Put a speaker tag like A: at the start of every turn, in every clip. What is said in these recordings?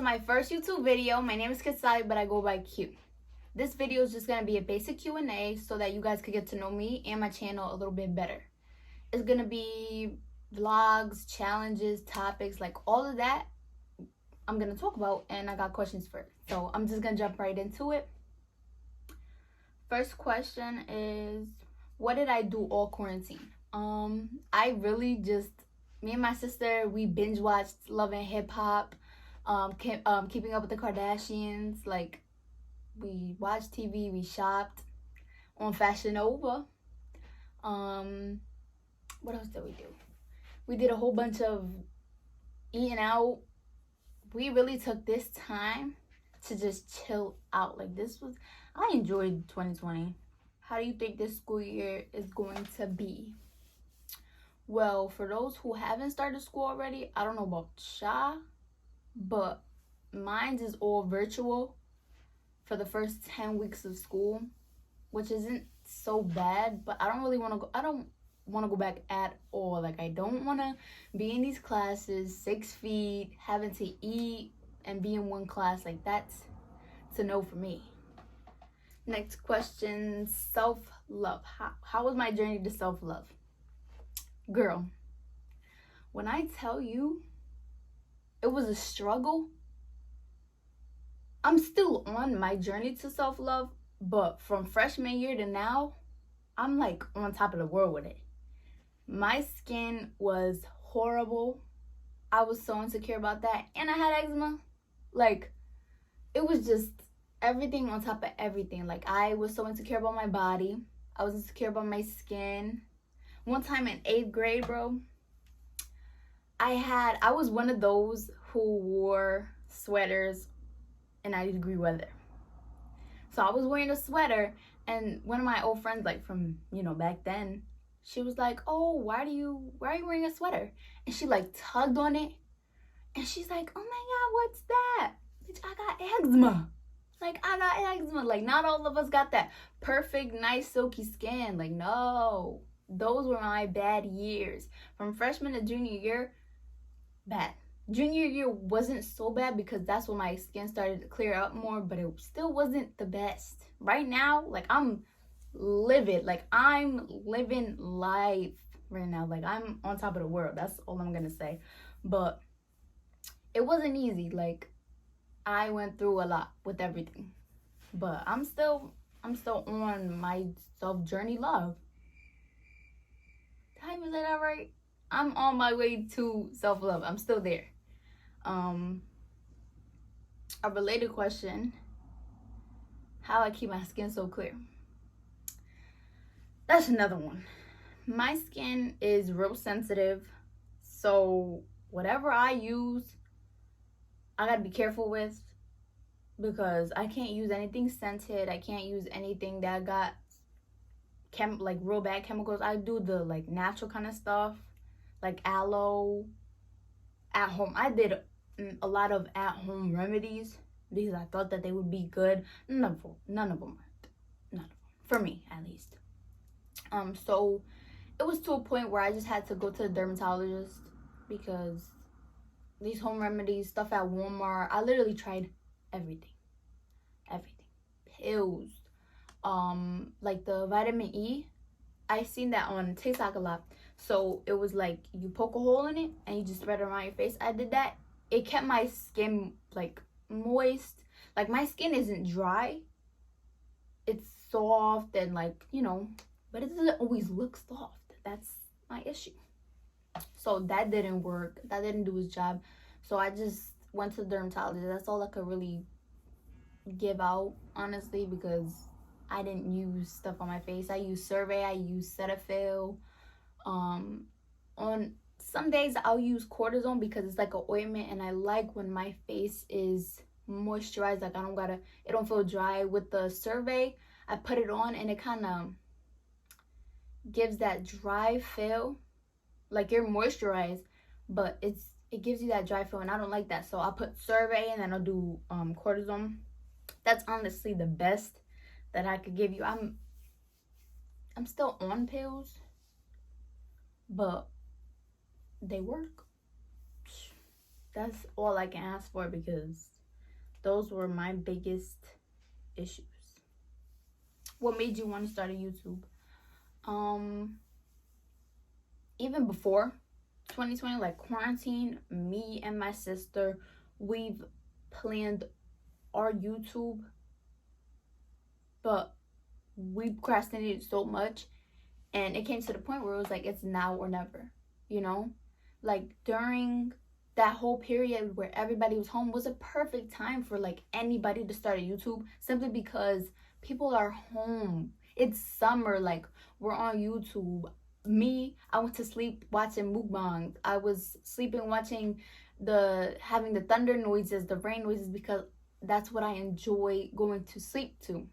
A: my first YouTube video. My name is ket-sal, but I go by Q. This video is just going to be a basic Q&A so that you guys could get to know me and my channel a little bit better. It's going to be vlogs, challenges, topics, like all of that I'm going to talk about, and I got questions for it. So I'm just going to jump right into it. First question is, what did I do all quarantine? I really just, me and my sister, we binge watched Love and Hip Hop, Keeping Up with the Kardashians. Like, we watched TV, we shopped on Fashion Nova. What else did we do? We did a whole bunch of eating out. We really took this time to just chill out. Like, I enjoyed 2020. How do you think this school year is going to be? Well, for those who haven't started school already, I don't know about y'all, but mine is all virtual for the first 10 weeks of school, which isn't so bad, but I don't want to go back at all. Like, I don't want to be in these classes 6 feet, having to eat and be in one class. Like, that's a no for me. Next question, self-love. How was my journey to self-love? Girl, when I tell you it was a struggle, I'm still on my journey to self-love, but from freshman year to now, I'm like on top of the world with it. My skin was horrible. I was so insecure about that, and I had eczema. Like, it was just everything on top of everything. Like, I was so insecure about my body. I was insecure about my skin. One time in 8th grade, bro, I was one of those who wore sweaters in 90-degree weather. So I was wearing a sweater, and one of my old friends, like from, back then, she was like, "Oh, why are you wearing a sweater?" And she like tugged on it, and she's like, "Oh my God, what's that? Bitch, I got eczema." Like, I got eczema. Like, not all of us got that perfect, nice, silky skin. Like, no. Those were my bad years. From freshman to junior year, bad. Junior year wasn't so bad because that's when my skin started to clear up more, but it still wasn't the best. Right now, like, I'm livid. Like, I'm living life right now. Like, I'm on top of the world. That's all I'm gonna say. But it wasn't easy. Like, I went through a lot with everything. But I'm still on my self-journey love. Did I even say that right? I'm on my way to self-love. I'm still there. A related question, how I keep my skin so clear. That's another one. My skin is real sensitive, so whatever I use, I gotta be careful with, because I can't use anything scented. I can't use anything that got like real bad chemicals. I do the like natural kind of stuff, like aloe at home. I did a lot of at-home remedies because I thought that they would be good. None of them for me, at least. So it was to a point where I just had to go to the dermatologist because these home remedies, stuff at Walmart, I literally tried everything. Pills, like the vitamin E, I seen that on TikTok a lot. So it was like you poke a hole in it and you just spread it around your face. I did that. It kept my skin like moist. Like, my skin isn't dry, it's soft and like, but it doesn't always look soft. That's my issue. So that didn't work. That didn't do its job. So I just went to the dermatologist. That's all I could really give out, honestly, because I didn't use stuff on my face. I used Survey, I used Cetaphil. On some days I'll use cortisone because it's like an ointment, and I like when my face is moisturized. Like, it don't feel dry. With the Survey, I put it on and it kind of gives that dry feel. Like, you're moisturized, but it gives you that dry feel, and I don't like that. So I'll put Survey and then I'll do cortisone. That's honestly the best that I could give you. I'm still on pills, but they work. That's all I can ask for, because those were my biggest issues. What made you want to start a YouTube? Even before 2020, like quarantine, me and my sister, we've planned our YouTube, but we procrastinated so much, and it came to the point where it was like, it's now or never, you know? Like during that whole period where everybody was home was a perfect time for like anybody to start a YouTube, simply because people are home. It's summer, like we're on YouTube. Me, I went to sleep watching mukbangs. I was sleeping watching having the thunder noises, the rain noises, because that's what I enjoy going to sleep to.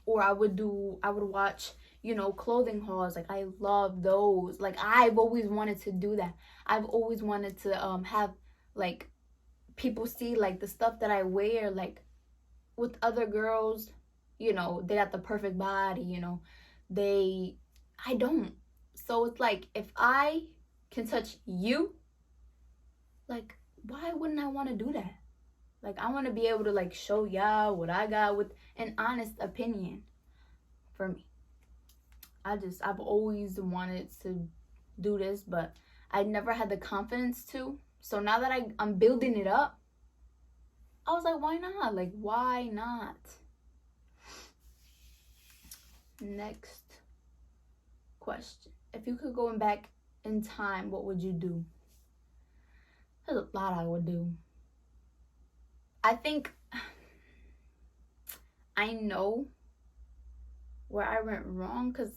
A: Or I would watch, you know, clothing hauls. Like I love those. Like I've always wanted to do that. I've always wanted to have like people see like the stuff that I wear, like with other girls, you know, they got the perfect body, you know. I don't. So it's like, if I can touch you, like why wouldn't I want to do that? Like I want to be able to like show y'all what I got with an honest opinion. For me, I've always wanted to do this, but I never had the confidence to. So now that I'm building it up, I was like, why not? Like, why not? Next question. If you could go back in time, what would you do? There's a lot I would do. I think I know where I went wrong, because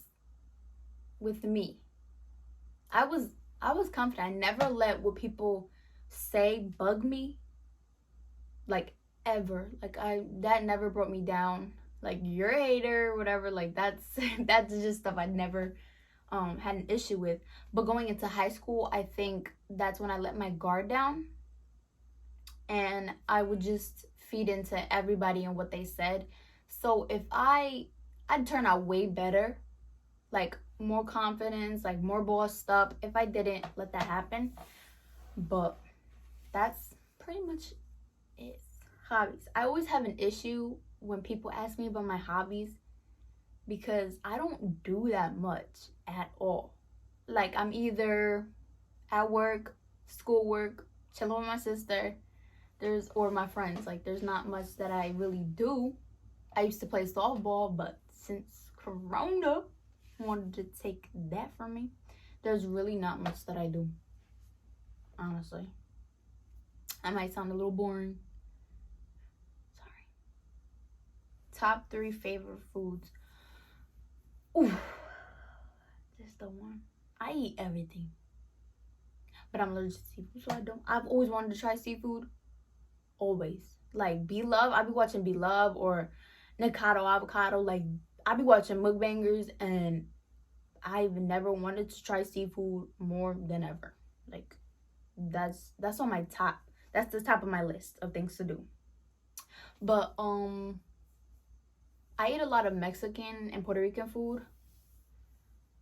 A: with me, I was confident. I never let what people say bug me, like ever. Like that never brought me down. Like, you're a hater, whatever. Like that's just stuff I never had an issue with. But going into high school, I think that's when I let my guard down, and I would just feed into everybody and what they said. So if I'd turn out way better, like more confidence, like more bossed up, if I didn't let that happen. But that's pretty much it. Hobbies. I always have an issue when people ask me about my hobbies, because I don't do that much at all. Like I'm either at work, schoolwork, chilling with my sister, or my friends. Like there's not much that I really do. I used to play softball, but since Corona wanted to take that from me, there's really not much that I do, honestly. I might sound a little boring. Sorry. Top 3 favorite foods. Ooh, just the one. I eat everything, but I'm allergic to seafood, so I don't. I've always wanted to try seafood. Always. Like Beloved, I be watching Beloved or Nikado Avocado. Like I be watching mukbangers, and I've never wanted to try seafood more than ever. Like that's on my top. That's the top of my list of things to do. But I eat a lot of Mexican and Puerto Rican food.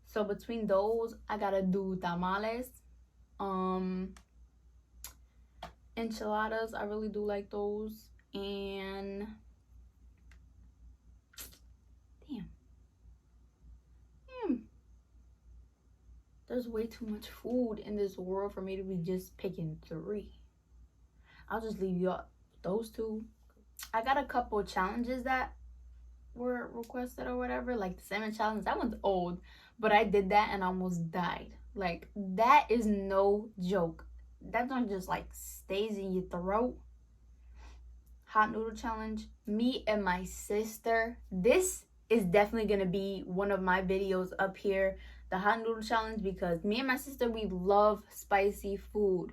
A: So between those, I gotta do tamales. Enchiladas, I really do like those. And there's way too much food in this world for me to be just picking 3. I'll just leave you up those 2. I got a couple challenges that were requested or whatever, like the salmon challenge. That one's old, but I did that and almost died. Like that is no joke. That one just like stays in your throat. Hot noodle challenge. Me and my sister. This is definitely gonna be one of my videos up here, the hot noodle challenge, because me and my sister, we love spicy food.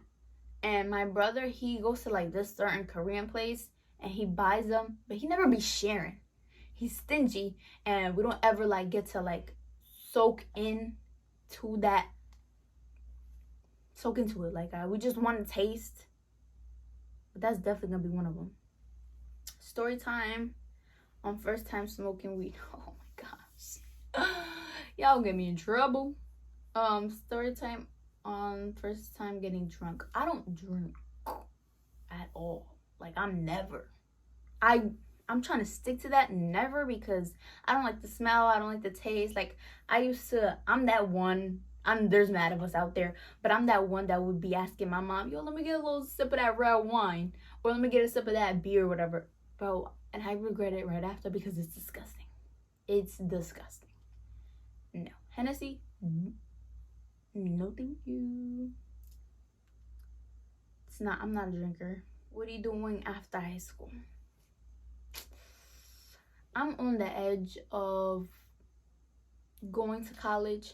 A: And my brother, he goes to like this certain Korean place and he buys them, but he never be sharing. He's stingy, and we don't ever like get to like soak into it. Like we just want to taste. But that's definitely gonna be one of them. Story time on first time smoking weed. Oh my gosh. Y'all get me in trouble. Story time on first time getting drunk. I don't drink at all. Like I'm never. I'm trying to stick to that never, because I don't like the smell, I don't like the taste. Like, I'm that one. There's mad of us out there, but I'm that one that would be asking my mom, yo, let me get a little sip of that red wine, or let me get a sip of that beer, or whatever. Bro, and I regret it right after because it's disgusting. It's disgusting. No. Hennessy? No, thank you. I'm not a drinker. What are you doing after high school? I'm on the edge of going to college.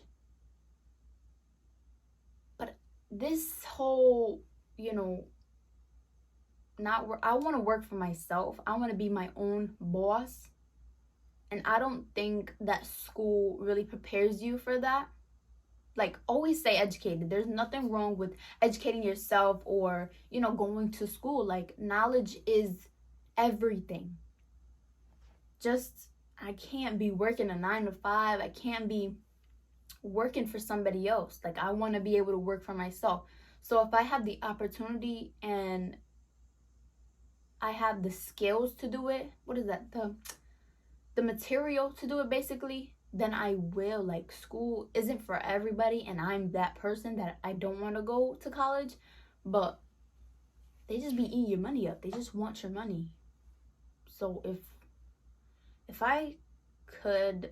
A: But this whole, I want to work for myself. I want to be my own boss. And I don't think that school really prepares you for that. Like, always stay educated. There's nothing wrong with educating yourself or, going to school. Like, knowledge is everything. Just, I can't be working a 9 to 5. I can't be working for somebody else. Like, I want to be able to work for myself. So if I have the opportunity and I have the skills to do it, what is that? The material to do it, basically, then I will. Like, school isn't for everybody, and I'm that person that I don't want to go to college, but they just be eating your money up. They just want your money. So if I could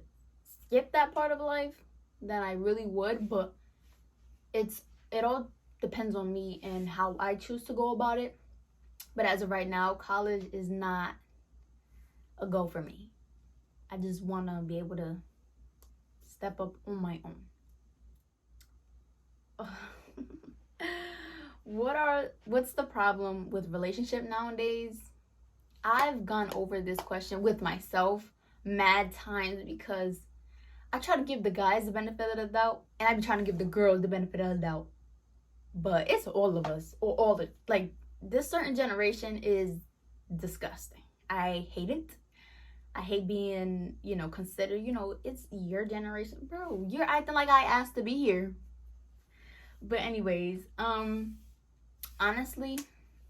A: skip that part of life, then I really would, but it all depends on me and how I choose to go about it. But as of right now, college is not a go for me. I just want to be able to step up on my own. What's the problem with relationship nowadays? I've gone over this question with myself mad times because I try to give the guys the benefit of the doubt, and I be trying to give the girls the benefit of the doubt. But it's all of us, or this certain generation is disgusting. I hate it. I hate being, considered, it's your generation. Bro, you're acting like I asked to be here. But anyways, honestly,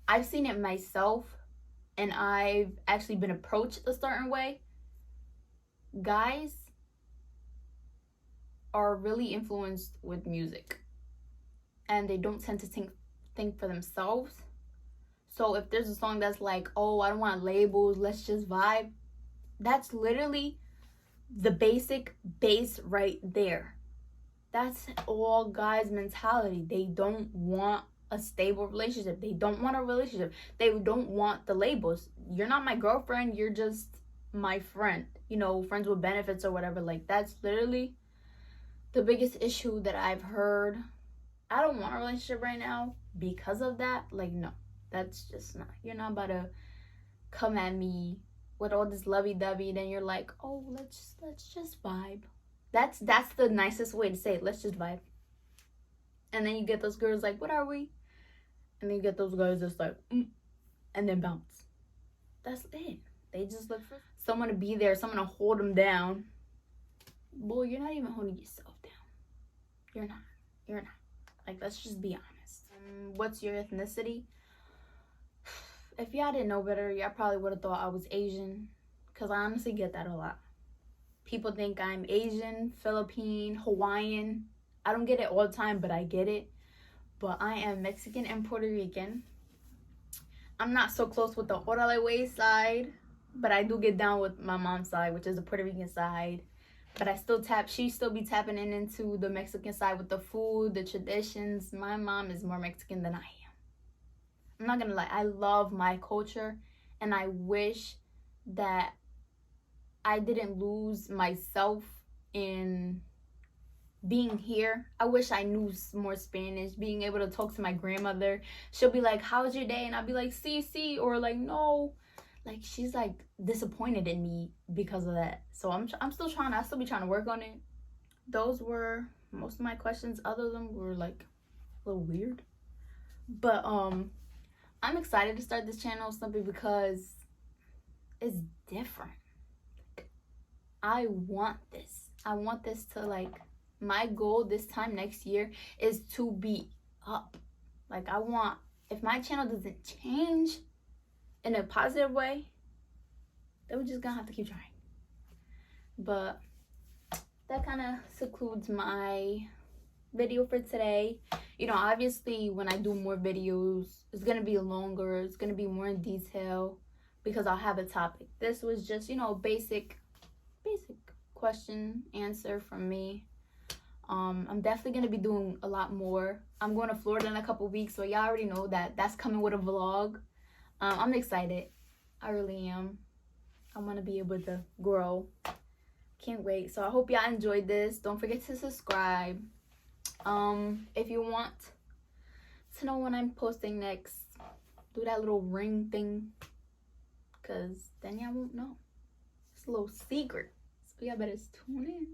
A: I've seen it myself, and I've actually been approached a certain way. Guys are really influenced with music, and they don't tend to think for themselves. So if there's a song that's like, oh, I don't want labels, let's just vibe, that's literally the basic base right there. That's all guys' mentality. They don't want a stable relationship. They don't want a relationship. They don't want the labels. You're not my girlfriend. You're just my friend. Friends with benefits or whatever. Like, that's literally the biggest issue that I've heard. I don't want a relationship right now because of that. Like, no, that's just not. You're not about to come at me with all this lovey-dovey, then you're like, oh, let's just vibe. That's the nicest way to say it. Let's just vibe. And then you get those girls like, what are we? And then you get those guys that's like, and then bounce. That's it. They just look for someone to be there, someone to hold them down. Boy, you're not even holding yourself down. You're not. Like, let's just be honest. What's your ethnicity? If y'all didn't know better, y'all probably would have thought I was Asian, because I honestly get that a lot. People think I'm Asian, Philippine, Hawaiian. I don't get it all the time, but I get it. But I am Mexican and Puerto Rican. I'm not so close with the Orale Way side, but I do get down with my mom's side, which is the Puerto Rican side. But she still be tapping into the Mexican side with the food, the traditions. My mom is more Mexican than I am. I'm not gonna lie, I love my culture, and I wish that I didn't lose myself in being here. I wish I knew more Spanish, being able to talk to my grandmother. She'll be like, how's your day? And I'll be like, sí, or like, no. Like, she's like disappointed in me because of that. So I still be trying to work on it. Those were most of my questions. Other of them were like a little weird. But I'm excited to start this channel simply because it's different. I want this. I want this to, like, my goal this time next year is to be up. Like, if my channel doesn't change in a positive way, Then we're just gonna have to keep trying. But that kind of concludes my video for today. You know, obviously when I do more videos, it's gonna be longer, it's gonna be more in detail because I'll have a topic. This was just, you know, basic question answer from me. I'm definitely gonna be doing a lot more. I'm going to Florida in a couple weeks, so y'all already know that that's coming with a vlog. I'm excited. I really am. I want to be able to grow. Can't wait. So I hope y'all enjoyed this. Don't forget to subscribe. If you want to know when I'm posting next, do that little ring thing, because then y'all won't know. It's a little secret. So y'all better tune in.